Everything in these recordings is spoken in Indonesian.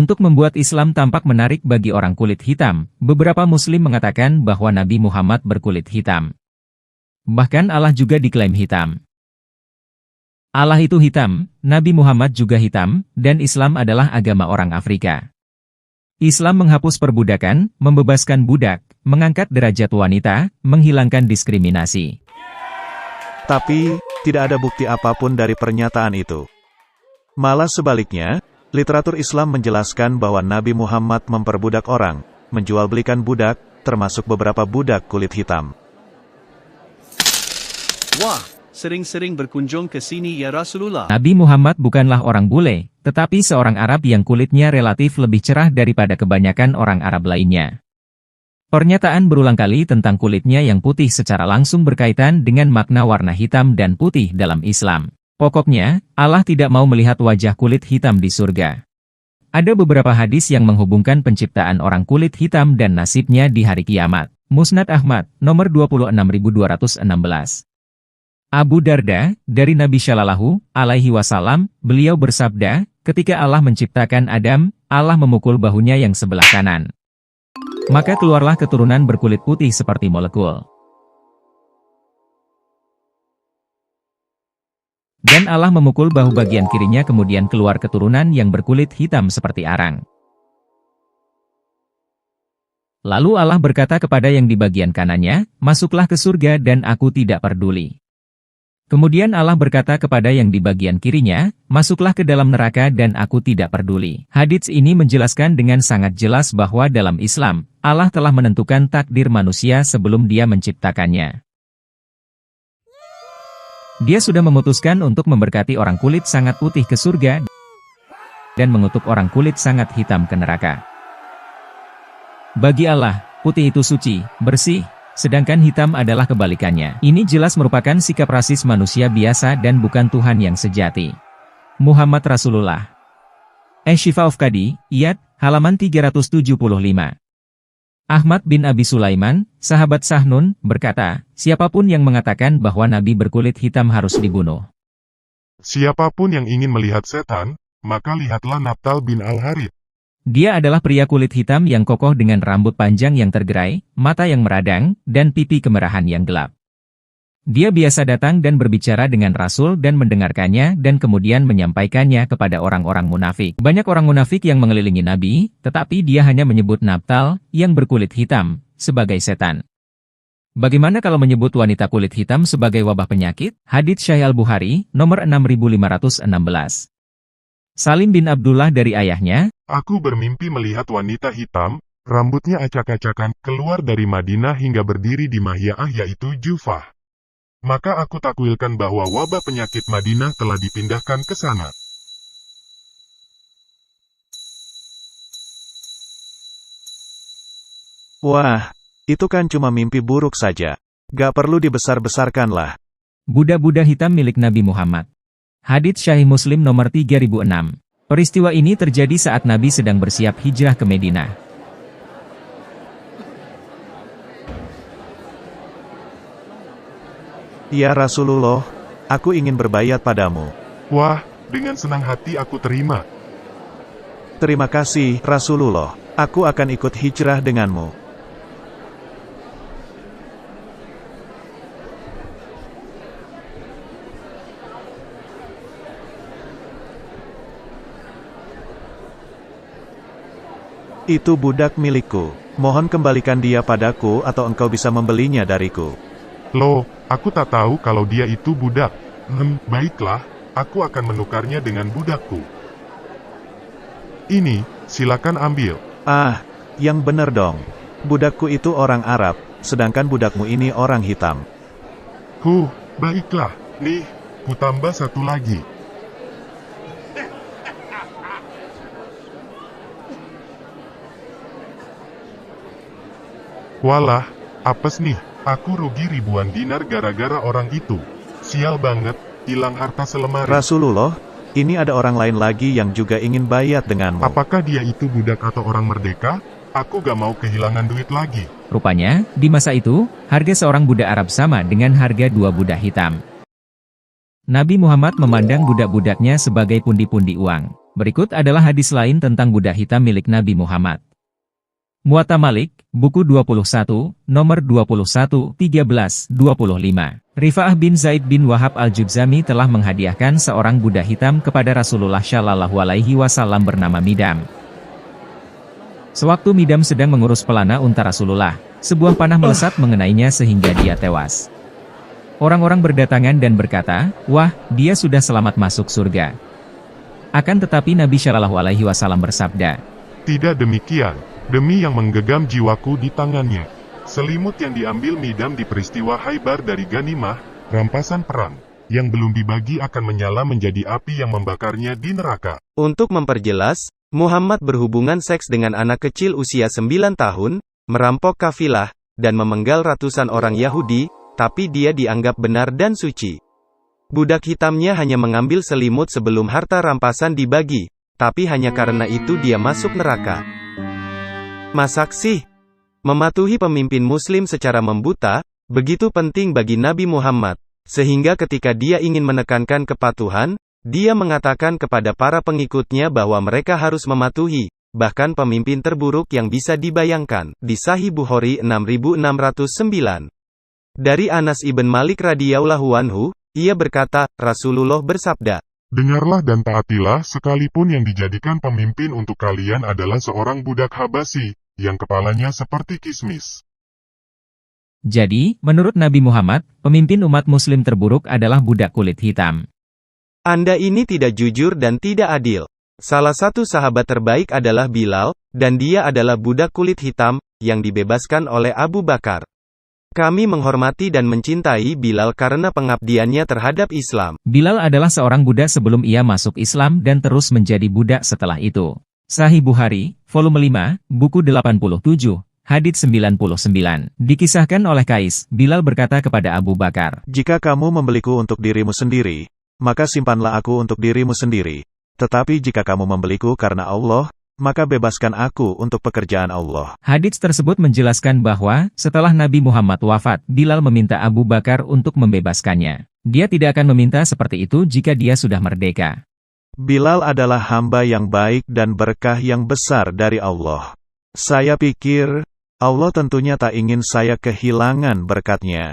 Untuk membuat Islam tampak menarik bagi orang kulit hitam, beberapa Muslim mengatakan bahwa Nabi Muhammad berkulit hitam. Bahkan Allah juga diklaim hitam. Allah itu hitam, Nabi Muhammad juga hitam, dan Islam adalah agama orang Afrika. Islam menghapus perbudakan, membebaskan budak, mengangkat derajat wanita, menghilangkan diskriminasi. Tapi, tidak ada bukti apapun dari pernyataan itu. Malah sebaliknya, literatur Islam menjelaskan bahwa Nabi Muhammad memperbudak orang, menjual belikan budak, termasuk beberapa budak kulit hitam. Wah, sering-sering berkunjung ke sini ya Rasulullah. Nabi Muhammad bukanlah orang bule, tetapi seorang Arab yang kulitnya relatif lebih cerah daripada kebanyakan orang Arab lainnya. Pernyataan berulang kali tentang kulitnya yang putih secara langsung berkaitan dengan makna warna hitam dan putih dalam Islam. Pokoknya, Allah tidak mau melihat wajah kulit hitam di surga. Ada beberapa hadis yang menghubungkan penciptaan orang kulit hitam dan nasibnya di hari kiamat. Musnad Ahmad, nomor 26216. Abu Darda, dari Nabi Shallallahu Alaihi Wasallam, beliau bersabda, ketika Allah menciptakan Adam, Allah memukul bahunya yang sebelah kanan. Maka keluarlah keturunan berkulit putih seperti molekul. Dan Allah memukul bahu bagian kirinya kemudian keluar keturunan yang berkulit hitam seperti arang. Lalu Allah berkata kepada yang di bagian kanannya, masuklah ke surga dan aku tidak peduli. Kemudian Allah berkata kepada yang di bagian kirinya, masuklah ke dalam neraka dan aku tidak peduli. Hadits ini menjelaskan dengan sangat jelas bahwa dalam Islam, Allah telah menentukan takdir manusia sebelum Dia menciptakannya. Dia sudah memutuskan untuk memberkati orang kulit sangat putih ke surga dan mengutuk orang kulit sangat hitam ke neraka. Bagi Allah, putih itu suci, bersih, sedangkan hitam adalah kebalikannya. Ini jelas merupakan sikap rasis manusia biasa dan bukan Tuhan yang sejati. Muhammad Rasulullah. Shifa of Qadi, Iyad, halaman 375. Ahmad bin Abi Sulaiman, sahabat Sahnun, berkata, siapapun yang mengatakan bahwa Nabi berkulit hitam harus dibunuh. Siapapun yang ingin melihat setan, maka lihatlah Nabtal bin Al-Harith. Dia adalah pria kulit hitam yang kokoh dengan rambut panjang yang tergerai, mata yang meradang, dan pipi kemerahan yang gelap. Dia biasa datang dan berbicara dengan Rasul dan mendengarkannya dan kemudian menyampaikannya kepada orang-orang munafik. Banyak orang munafik yang mengelilingi Nabi, tetapi dia hanya menyebut Nabtal, yang berkulit hitam, sebagai setan. Bagaimana kalau menyebut wanita kulit hitam sebagai wabah penyakit? Hadits Sahih Al-Bukhari, nomor 6516. Salim bin Abdullah dari ayahnya, aku bermimpi melihat wanita hitam, rambutnya acak-acakan, keluar dari Madinah hingga berdiri di Mahya'ah yaitu Jufah. Maka aku takwilkan bahwa wabah penyakit Madinah telah dipindahkan ke sana. Wah, itu kan cuma mimpi buruk saja. Gak perlu dibesar-besarkanlah. Budak-budak hitam milik Nabi Muhammad. Hadits Sahih Muslim nomor 3006. Peristiwa ini terjadi saat Nabi sedang bersiap hijrah ke Madinah. Ya Rasulullah, aku ingin berbayat padamu. Wah, dengan senang hati aku terima. Terima kasih, Rasulullah. Aku akan ikut hijrah denganmu. Itu budak milikku. Mohon kembalikan dia padaku atau engkau bisa membelinya dariku. Loh, aku tak tahu kalau dia itu budak. Baiklah, aku akan menukarnya dengan budakku. Ini, silakan ambil. Ah, yang benar dong. Budakku itu orang Arab, sedangkan budakmu ini orang hitam. Baiklah. Nih, ku tambah satu lagi. Walah, apes nih. Aku rugi ribuan dinar gara-gara orang itu. Sial banget, hilang harta selemari. Rasulullah, ini ada orang lain lagi yang juga ingin bayat denganmu. Apakah dia itu budak atau orang merdeka? Aku gak mau kehilangan duit lagi. Rupanya, di masa itu, harga seorang budak Arab sama dengan harga 2 budak hitam. Nabi Muhammad memandang budak-budaknya sebagai pundi-pundi uang. Berikut adalah hadis lain tentang budak hitam milik Nabi Muhammad. Muwatta Malik, buku 21, nomor 21, 13, 25. Rifa'ah bin Zaid bin Wahab al-Jubzami telah menghadiahkan seorang budak hitam kepada Rasulullah Shallallahu Alaihi Wasallam bernama Midam. Sewaktu Midam sedang mengurus pelana unta Rasulullah, sebuah panah melesat mengenainya sehingga dia tewas. Orang-orang berdatangan dan berkata, "Wah, dia sudah selamat masuk surga." Akan tetapi Nabi Shallallahu Alaihi Wasallam bersabda, Tidak demikian. Demi yang menggegam jiwaku di tangannya. Selimut yang diambil Midam di peristiwa Khaybar dari Ghanimah, rampasan perang, yang belum dibagi akan menyala menjadi api yang membakarnya di neraka. Untuk memperjelas, Muhammad berhubungan seks dengan anak kecil usia 9 tahun, merampok kafilah, dan memenggal ratusan orang Yahudi, tapi dia dianggap benar dan suci. Budak hitamnya hanya mengambil selimut sebelum harta rampasan dibagi, tapi hanya karena itu dia masuk neraka. Masak sih? Mematuhi pemimpin muslim secara membuta, begitu penting bagi Nabi Muhammad, sehingga ketika dia ingin menekankan kepatuhan, dia mengatakan kepada para pengikutnya bahwa mereka harus mematuhi, bahkan pemimpin terburuk yang bisa dibayangkan, di Sahih Bukhari 6609. Dari Anas ibn Malik radhiyallahu anhu, ia berkata, Rasulullah bersabda, Dengarlah dan taatilah sekalipun yang dijadikan pemimpin untuk kalian adalah seorang budak Habasyi, yang kepalanya seperti kismis. Jadi, menurut Nabi Muhammad, pemimpin umat muslim terburuk adalah budak kulit hitam. Anda ini tidak jujur dan tidak adil. Salah satu sahabat terbaik adalah Bilal, dan dia adalah budak kulit hitam, yang dibebaskan oleh Abu Bakar. Kami menghormati dan mencintai Bilal karena pengabdiannya terhadap Islam. Bilal adalah seorang budak sebelum ia masuk Islam dan terus menjadi budak setelah itu. Sahih Bukhari, volume 5, buku 87, hadits 99. Dikisahkan oleh Qais, Bilal berkata kepada Abu Bakar, Jika kamu membeliku untuk dirimu sendiri, maka simpanlah aku untuk dirimu sendiri. Tetapi jika kamu membeliku karena Allah, maka bebaskan aku untuk pekerjaan Allah. Hadits tersebut menjelaskan bahwa, setelah Nabi Muhammad wafat, Bilal meminta Abu Bakar untuk membebaskannya. Dia tidak akan meminta seperti itu jika dia sudah merdeka. Bilal adalah hamba yang baik dan berkah yang besar dari Allah. Saya pikir, Allah tentunya tak ingin saya kehilangan berkatnya.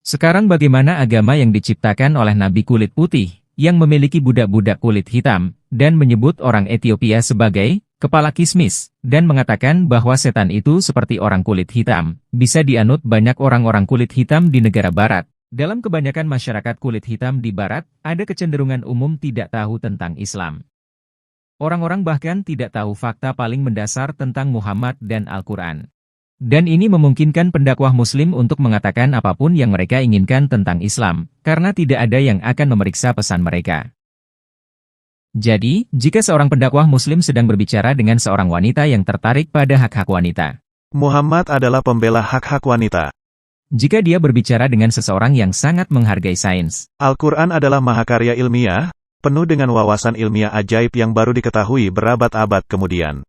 Sekarang bagaimana agama yang diciptakan oleh Nabi kulit putih, yang memiliki budak-budak kulit hitam, dan menyebut orang Ethiopia sebagai kepala kismis, dan mengatakan bahwa setan itu seperti orang kulit hitam, bisa dianut banyak orang-orang kulit hitam di negara barat. Dalam kebanyakan masyarakat kulit hitam di barat, ada kecenderungan umum tidak tahu tentang Islam. Orang-orang bahkan tidak tahu fakta paling mendasar tentang Muhammad dan Al-Quran. Dan ini memungkinkan pendakwah muslim untuk mengatakan apapun yang mereka inginkan tentang Islam, karena tidak ada yang akan memeriksa pesan mereka. Jadi, jika seorang pendakwah muslim sedang berbicara dengan seorang wanita yang tertarik pada hak-hak wanita, Muhammad adalah pembela hak-hak wanita. Jika dia berbicara dengan seseorang yang sangat menghargai sains, Al-Quran adalah mahakarya ilmiah, penuh dengan wawasan ilmiah ajaib yang baru diketahui berabad-abad kemudian.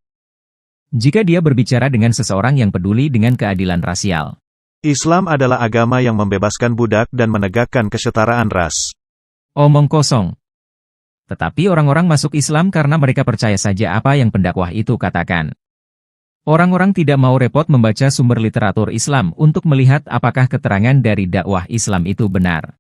Jika dia berbicara dengan seseorang yang peduli dengan keadilan rasial, Islam adalah agama yang membebaskan budak dan menegakkan kesetaraan ras. omong kosong. Tetapi orang-orang masuk Islam karena mereka percaya saja apa yang pendakwah itu katakan. Orang-orang tidak mau repot membaca sumber literatur Islam untuk melihat apakah keterangan dari dakwah Islam itu benar.